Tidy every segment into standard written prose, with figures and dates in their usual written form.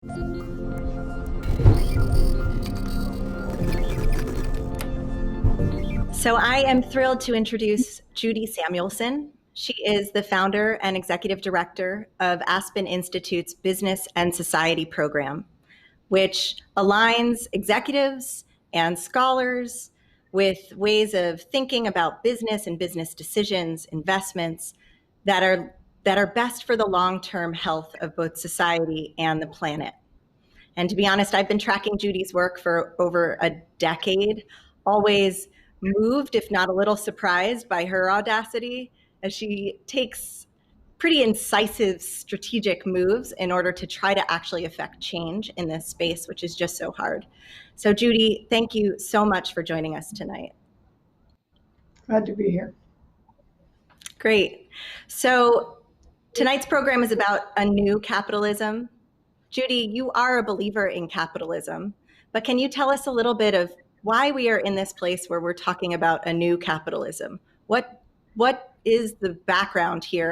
So I am thrilled to introduce Judy Samuelson. She is the founder and executive director of Aspen Institute's Business and Society program, which aligns executives and scholars with ways of thinking about business and business decisions, investments that are best for the long-term health of both society and the planet. And to be honest, I've been tracking Judy's work for over a decade, always moved, if not a little surprised, by her audacity as she takes pretty incisive strategic moves in order to try to actually affect change in this space, which is just so hard. So Judy, thank you so much for joining us tonight. Glad to be here. Great. So tonight's program is about a new capitalism. Judy, you are a believer in capitalism, but can you tell us a little bit of why we are in this place where we're talking about a new capitalism? What is the background here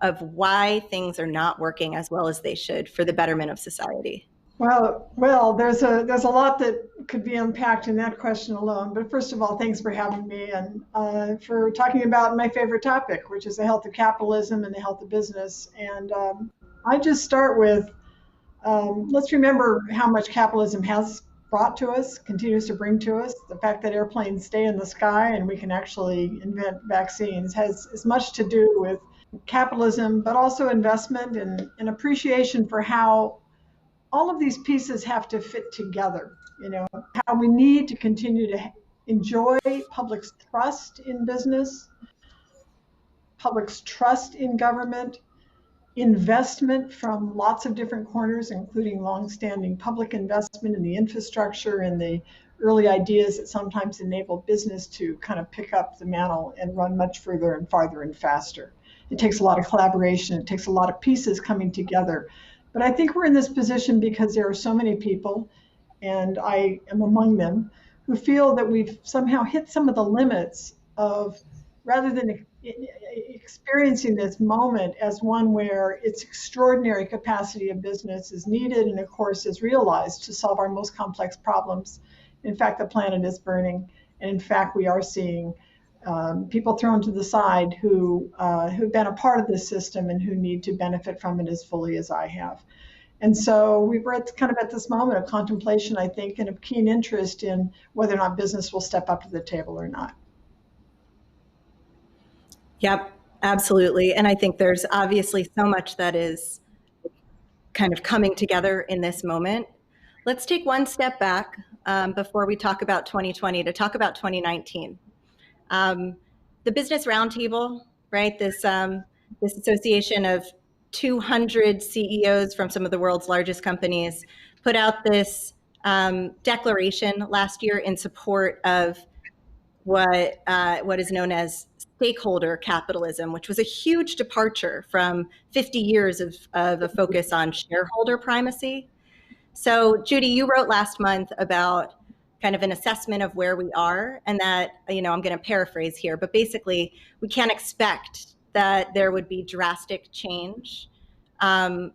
of why things are not working as well as they should for the betterment of society? Well, there's a lot that could be unpacked in that question alone. But first of all, thanks for having me and for talking about my favorite topic, which is the health of capitalism and the health of business. And I just start with let's remember how much capitalism has brought to us, continues to bring to us. The fact that airplanes stay in the sky and we can actually invent vaccines has as much to do with capitalism, but also investment and appreciation for how all of these pieces have to fit together. You know, how we need to continue to enjoy public's trust in business, public's trust in government, investment from lots of different corners, including longstanding public investment in the infrastructure and the early ideas that sometimes enable business to kind of pick up the mantle and run much further and farther and faster. It takes a lot of collaboration. It takes a lot of pieces coming together. But I think we're in this position because there are so many people, and I am among them, who feel that we've somehow hit some of the limits of, rather than experiencing this moment as one where its extraordinary capacity of business is needed and of course is realized to solve our most complex problems. In fact, the planet is burning, and in fact we are seeing people thrown to the side who've been a part of this system and who need to benefit from it as fully as I have. And so we're kind of at this moment of contemplation, I think, and of keen interest in whether or not business will step up to the table or not. Yep, absolutely. And I think there's obviously so much that is kind of coming together in this moment. Let's take one step back before we talk about 2020 to talk about 2019. The Business Roundtable, right? This association of 200 CEOs from some of the world's largest companies put out this declaration last year in support of what is known as stakeholder capitalism, which was a huge departure from 50 years of a focus on shareholder primacy. So Judy, you wrote last month about kind of an assessment of where we are, and that, I'm going to paraphrase here, but basically we can't expect that there would be drastic change in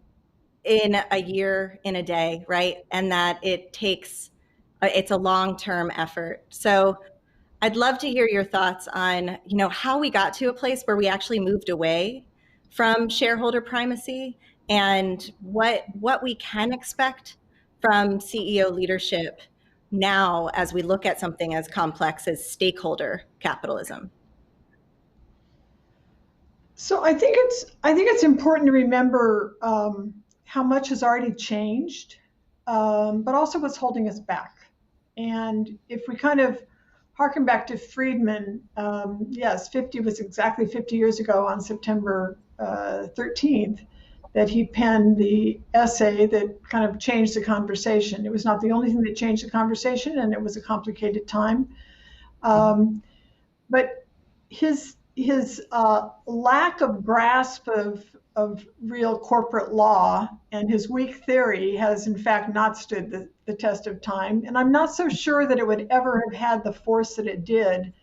a year, in a day, right? And that it's a long-term effort. So I'd love to hear your thoughts on, how we got to a place where we actually moved away from shareholder primacy and what we can expect from CEO leadership now as we look at something as complex as stakeholder capitalism. So I think it's important to remember how much has already changed, but also what's holding us back. And if we kind of harken back to Friedman, yes, 50 was exactly 50 years ago on September 13th that he penned the essay that kind of changed the conversation. It was not the only thing that changed the conversation, and it was a complicated time. But his lack of grasp of real corporate law and his weak theory has in fact not stood the test of time. And I'm not so sure that it would ever have had the force that it did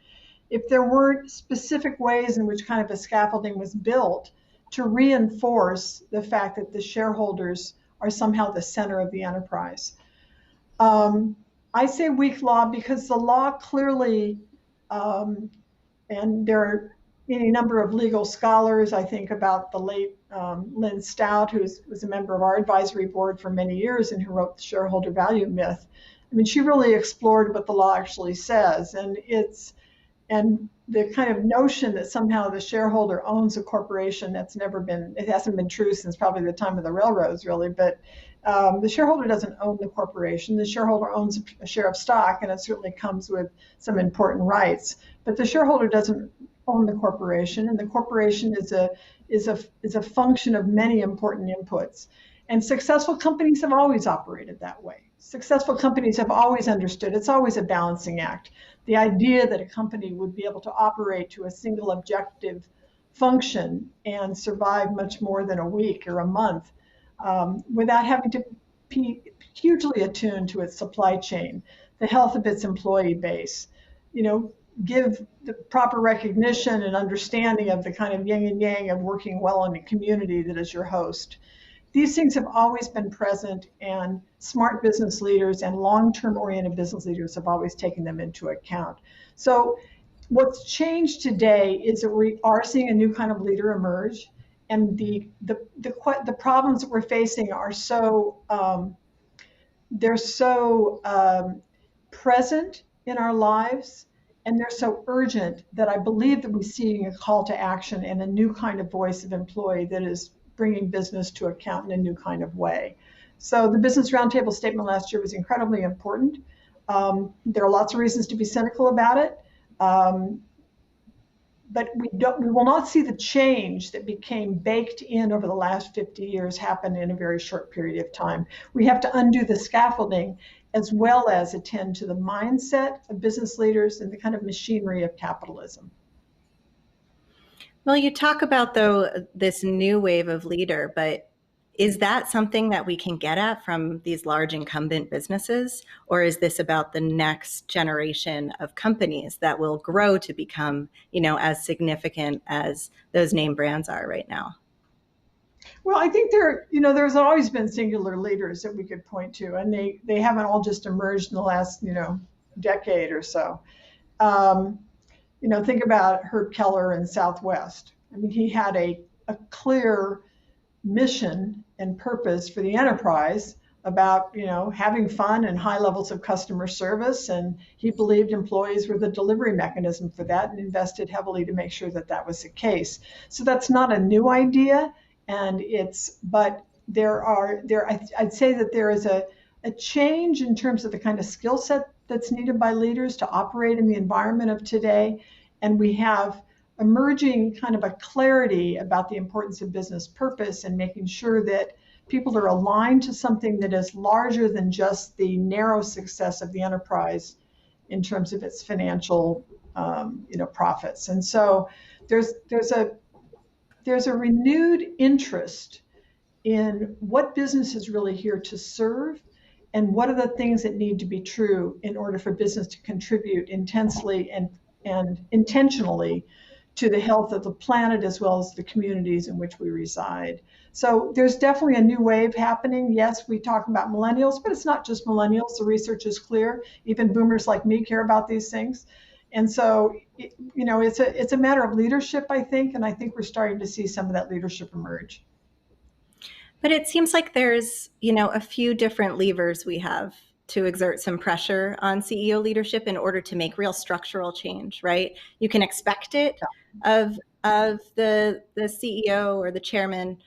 if there weren't specific ways in which kind of a scaffolding was built to reinforce the fact that the shareholders are somehow the center of the enterprise. I say weak law because the law clearly, and there are any number of legal scholars. I think about the late Lynn Stout, who was a member of our advisory board for many years and who wrote the shareholder value myth. I mean, she really explored what the law actually says, and the kind of notion that somehow the shareholder owns a corporation, it hasn't been true since probably the time of the railroads, really, but the shareholder doesn't own the corporation. The shareholder owns a share of stock, and it certainly comes with some important rights. But the shareholder doesn't own the corporation, and the corporation is a function of many important inputs. And successful companies have always operated that way. Successful companies have always understood it's always a balancing act. The idea that a company would be able to operate to a single objective function and survive much more than a week or a month without having to be hugely attuned to its supply chain, the health of its employee base, give the proper recognition and understanding of the kind of yin and yang of working well in a community that is your host. These things have always been present, and smart business leaders and long-term oriented business leaders have always taken them into account. So what's changed today is that we are seeing a new kind of leader emerge, and the problems that we're facing are they're so present in our lives, and they're so urgent that I believe that we're seeing a call to action and a new kind of voice of employee that is bringing business to account in a new kind of way. So the Business Roundtable statement last year was incredibly important. There are lots of reasons to be cynical about it, but we will not see the change that became baked in over the last 50 years happen in a very short period of time. We have to undo the scaffolding as well as attend to the mindset of business leaders and the kind of machinery of capitalism. Well, you talk about, though, this new wave of leader, but is that something that we can get at from these large incumbent businesses? Or is this about the next generation of companies that will grow to become, as significant as those name brands are right now? Well, I think there's always been singular leaders that we could point to, and they haven't all just emerged in the last, decade or so. Think about Herb Keller in Southwest. I mean, he had a clear mission and purpose for the enterprise about, having fun and high levels of customer service. And he believed employees were the delivery mechanism for that and invested heavily to make sure that that was the case. So that's not a new idea. I'd say that there is a change in terms of the kind of skill set that's needed by leaders to operate in the environment of today. And we have emerging kind of a clarity about the importance of business purpose and making sure that people are aligned to something that is larger than just the narrow success of the enterprise in terms of its financial, profits. And so there's a renewed interest in what business is really here to serve and what are the things that need to be true in order for business to contribute intensely and intentionally to the health of the planet as well as the communities in which we reside. So there's definitely a new wave happening. Yes, we talk about millennials, but it's not just millennials. The research is clear. Even boomers like me care about these things. And so, it's a matter of leadership, I think, and I think we're starting to see some of that leadership emerge. But it seems like there's, a few different levers we have to exert some pressure on CEO leadership in order to make real structural change, right? You can expect it of the CEO or the chairman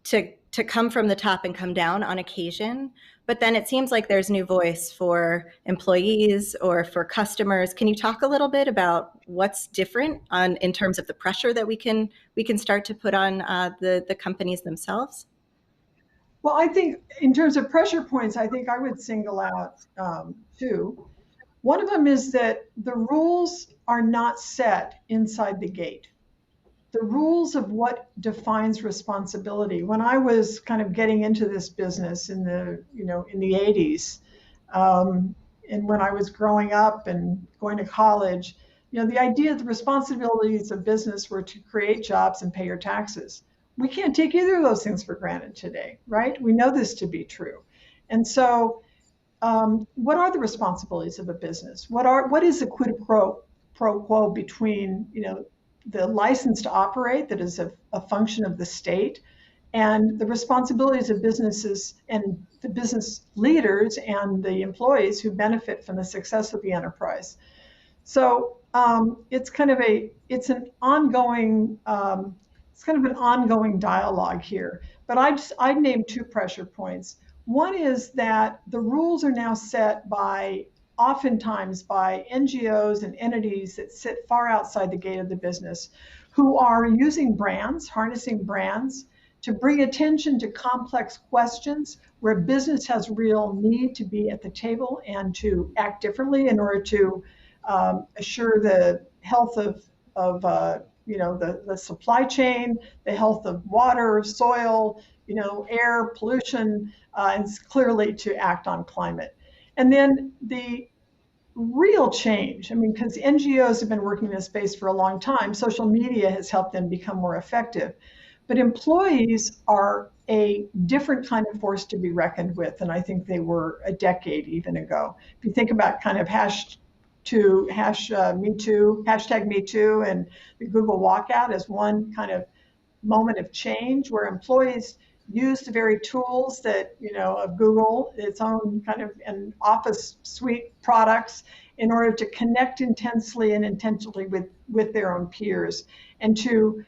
to come from the top and come down on occasion. But then it seems like there's new voice for employees or for customers. Can you talk a little bit about what's different in terms of the pressure that we can start to put on the companies themselves? Well, I think in terms of pressure points, I think I would single out two. One of them is that the rules are not set inside the gate. The rules of what defines responsibility. When I was kind of getting into this business in the 80s, and when I was growing up and going to college, the idea of the responsibilities of business were to create jobs and pay your taxes. we can't take either of those things for granted today, right? We know this to be true. And so what are the responsibilities of a business? What is the quid pro quo between, the license to operate that is a function of the state, and the responsibilities of businesses and the business leaders and the employees who benefit from the success of the enterprise? So it's kind of an ongoing dialogue here. But I'd name two pressure points. One is that the rules are now set oftentimes by NGOs and entities that sit far outside the gate of the business, who are using brands, harnessing brands, to bring attention to complex questions where business has real need to be at the table and to act differently in order to assure the health of the supply chain, the health of water, soil, air, pollution, and clearly to act on climate. And then the real change, because NGOs have been working in this space for a long time. Social media has helped them become more effective. But employees are a different kind of force to be reckoned with than I think they were a decade even ago. If you think about kind of hashtag Me Too and the Google walkout as one kind of moment of change where employees use the very tools that, of Google, its own kind of an office suite products, in order to connect intensely and intentionally with their own peers, and to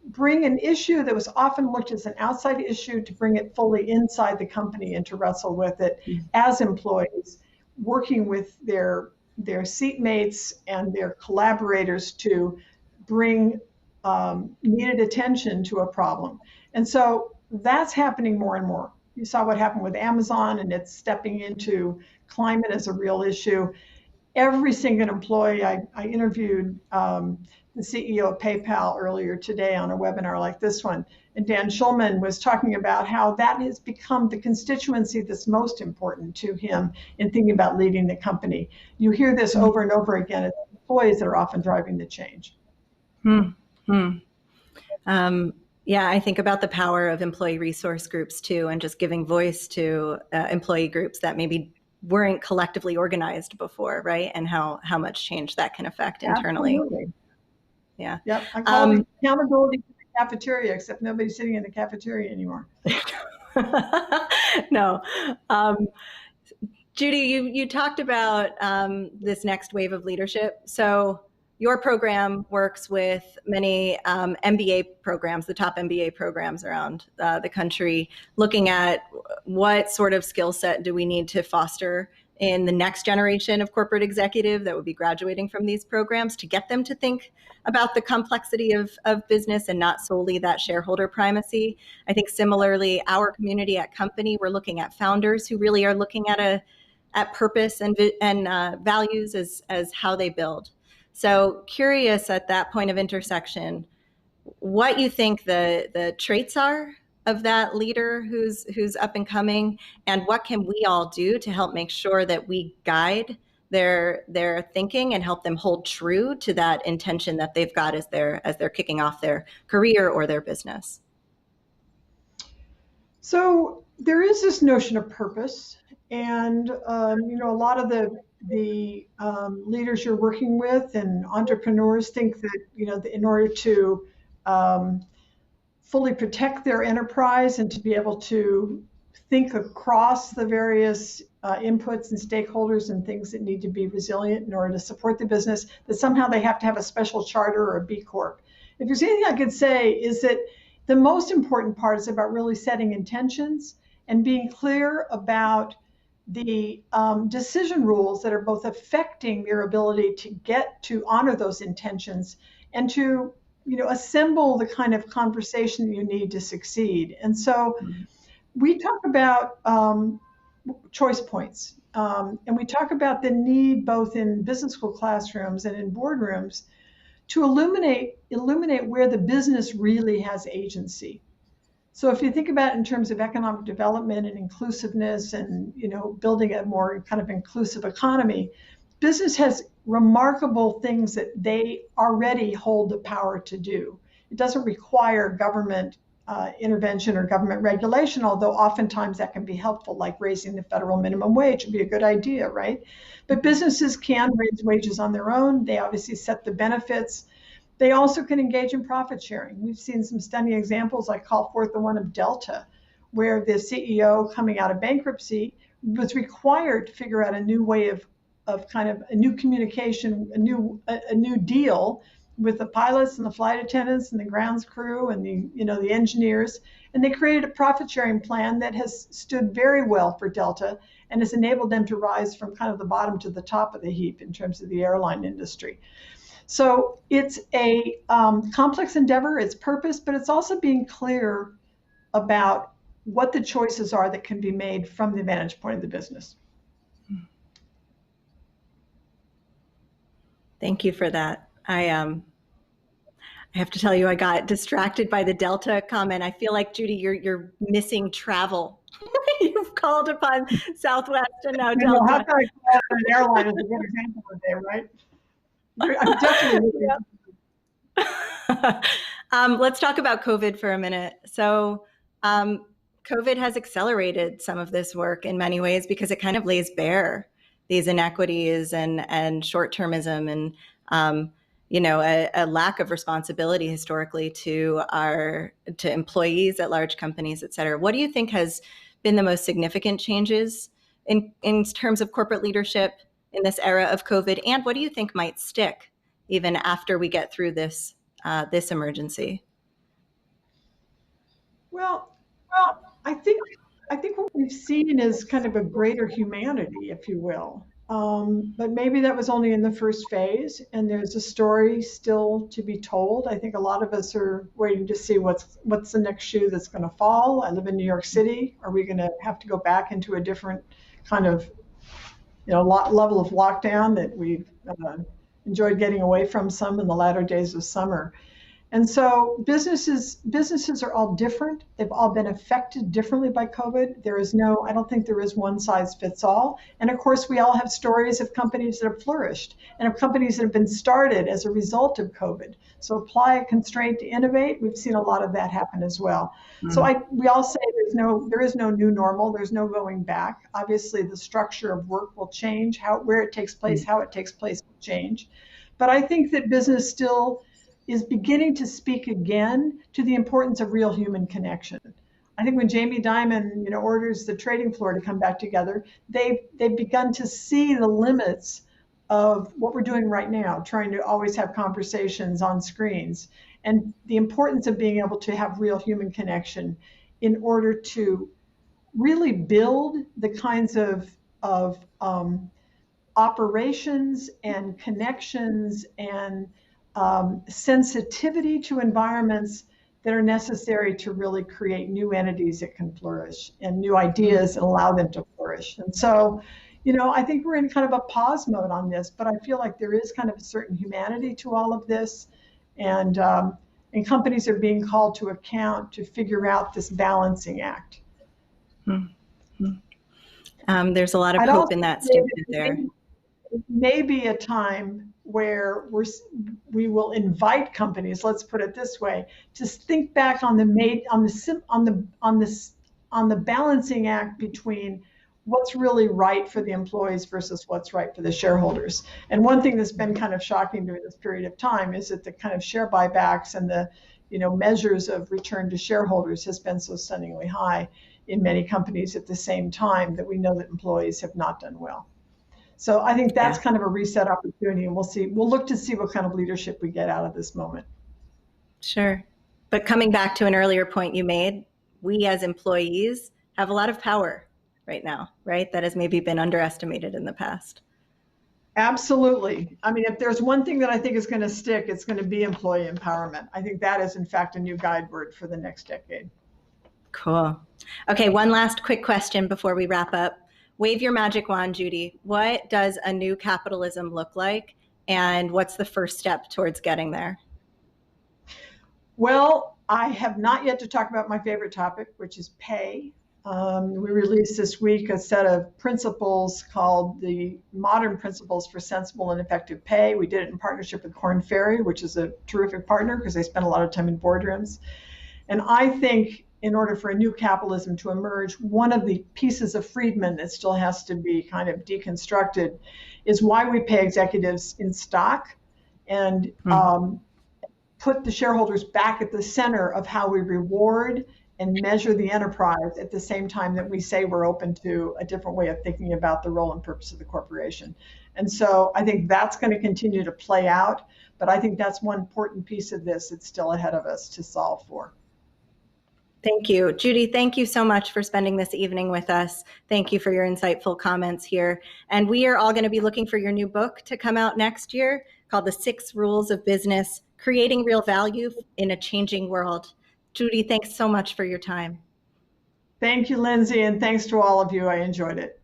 bring an issue that was often looked as an outside issue, to bring it fully inside the company and to wrestle with it as employees, working with their seatmates and their collaborators to bring needed attention to a problem. And so that's happening more and more. You saw what happened with Amazon, and it's stepping into climate as a real issue. Every single employee, I interviewed the CEO of PayPal earlier today on a webinar like this one, and Dan Schulman was talking about how that has become the constituency that's most important to him in thinking about leading the company. You hear this over and over again. It's employees that are often driving the change. Yeah, I think about the power of employee resource groups too, and just giving voice to employee groups that maybe weren't collectively organized before, right? And how much change that can affect internally. Absolutely. Yeah. Yep. I call it accountability to the cafeteria, except nobody's sitting in the cafeteria anymore. No. Judy, you talked about this next wave of leadership. So your program works with many MBA programs, the top MBA programs around the country, looking at what sort of skill set do we need to foster in the next generation of corporate executive that would be graduating from these programs to get them to think about the complexity of business and not solely that shareholder primacy. I think similarly, our community at company, we're looking at founders who really are looking at purpose and values as how they build. So curious at that point of intersection, what you think the traits are of that leader who's up and coming, and what can we all do to help make sure that we guide their thinking and help them hold true to that intention that they've got as they're kicking off their career or their business? So there is this notion of purpose, and a lot of the leaders you're working with and entrepreneurs think that in order to fully protect their enterprise and to be able to think across the various inputs and stakeholders and things that need to be resilient in order to support the business, that somehow they have to have a special charter or a B Corp. If there's anything I could say, is that the most important part is about really setting intentions and being clear about the decision rules that are both affecting their ability to get to honor those intentions and to assemble the kind of conversation that you need to succeed. And so we talk about choice points, and we talk about the need both in business school classrooms and in boardrooms to illuminate where the business really has agency. So if you think about it in terms of economic development and inclusiveness and building a more kind of inclusive economy, business has remarkable things that they already hold the power to do. It doesn't require government intervention or government regulation, although oftentimes that can be helpful, like raising the federal minimum wage would be a good idea, right? But businesses can raise wages on their own. They obviously set the benefits. They also can engage in profit sharing. We've seen some stunning examples. I call forth the one of Delta, where the CEO coming out of bankruptcy was required to figure out a new way of kind of a new communication, a new deal with the pilots and the flight attendants and the grounds crew and the engineers. And they created a profit sharing plan that has stood very well for Delta and has enabled them to rise from kind of the bottom to the top of the heap in terms of the airline industry. So it's a complex endeavor, it's purpose, but it's also being clear about what the choices are that can be made from the vantage point of the business. Thank you for that. I have to tell you, I got distracted by the Delta comment. I feel like, Judy, you're missing travel. You've called upon Southwest and now Delta. How can I call an airline as a good example today, right? I'm definitely. Let's talk about COVID for a minute. So COVID has accelerated some of this work in many ways because it kind of lays bare these inequities and short-termism and a lack of responsibility historically to employees at large companies, et cetera. What do you think has been the most significant changes in terms of corporate leadership in this era of COVID? And what do you think might stick even after we get through this emergency? Well, I think what we've seen is kind of a greater humanity, if you will. But maybe that was only in the first phase, and there's a story still to be told. I think a lot of us are waiting to see what's the next shoe that's going to fall. I live in New York City. Are we going to have to go back into a different kind of level of lockdown that we've enjoyed getting away from some in the latter days of summer? And so businesses are all different. They've all been affected differently by COVID. I don't think there is one size fits all. And of course, we all have stories of companies that have flourished and of companies that have been started as a result of COVID. So apply a constraint to innovate. We've seen a lot of that happen as well. Mm-hmm. So we all say there is no new normal. There's no going back. Obviously, the structure of work will change. Where it takes place, how it takes place will change. But I think that business still is beginning to speak again to the importance of real human connection. I think when Jamie Dimon, orders the trading floor to come back together, they've begun to see the limits of what we're doing right now, trying to always have conversations on screens, and the importance of being able to have real human connection in order to really build the kinds of operations and connections and sensitivity to environments that are necessary to really create new entities that can flourish and new ideas and allow them to flourish. And so, I think we're in kind of a pause mode on this, but I feel like there is kind of a certain humanity to all of this, and companies are being called to account to figure out this balancing act. Mm-hmm. There's a lot of hope in that statement there. It may be a time where we will invite companies, let's put it this way, to think back on the balancing act between what's really right for the employees versus what's right for the shareholders. And one thing that's been kind of shocking during this period of time is that the kind of share buybacks and the measures of return to shareholders has been so stunningly high in many companies at the same time that we know that employees have not done well. So I think that's kind of a reset opportunity, and we'll look to see what kind of leadership we get out of this moment. Sure. But coming back to an earlier point you made, we as employees have a lot of power right now, right? That has maybe been underestimated in the past. Absolutely. I mean, if there's one thing that I think is going to stick, it's going to be employee empowerment. I think that is, in fact, a new guide word for the next decade. Cool. Okay, one last quick question before we wrap up. Wave your magic wand, Judy. What does a new capitalism look like, and what's the first step towards getting there? Well, I have not yet to talk about my favorite topic, which is pay. We released this week a set of principles called the Modern Principles for Sensible and Effective Pay. We did it in partnership with Korn Ferry, which is a terrific partner because they spend a lot of time in boardrooms. And I think in order for a new capitalism to emerge, one of the pieces of Friedman that still has to be kind of deconstructed is why we pay executives in stock and put the shareholders back at the center of how we reward and measure the enterprise at the same time that we say we're open to a different way of thinking about the role and purpose of the corporation. And so I think that's going to continue to play out, but I think that's one important piece of this that's still ahead of us to solve for. Thank you. Judy, thank you so much for spending this evening with us. Thank you for your insightful comments here. And we are all going to be looking for your new book to come out next year called The 6 Rules of Business, Creating Real Value in a Changing World. Judy, thanks so much for your time. Thank you, Lindsay, and thanks to all of you. I enjoyed it.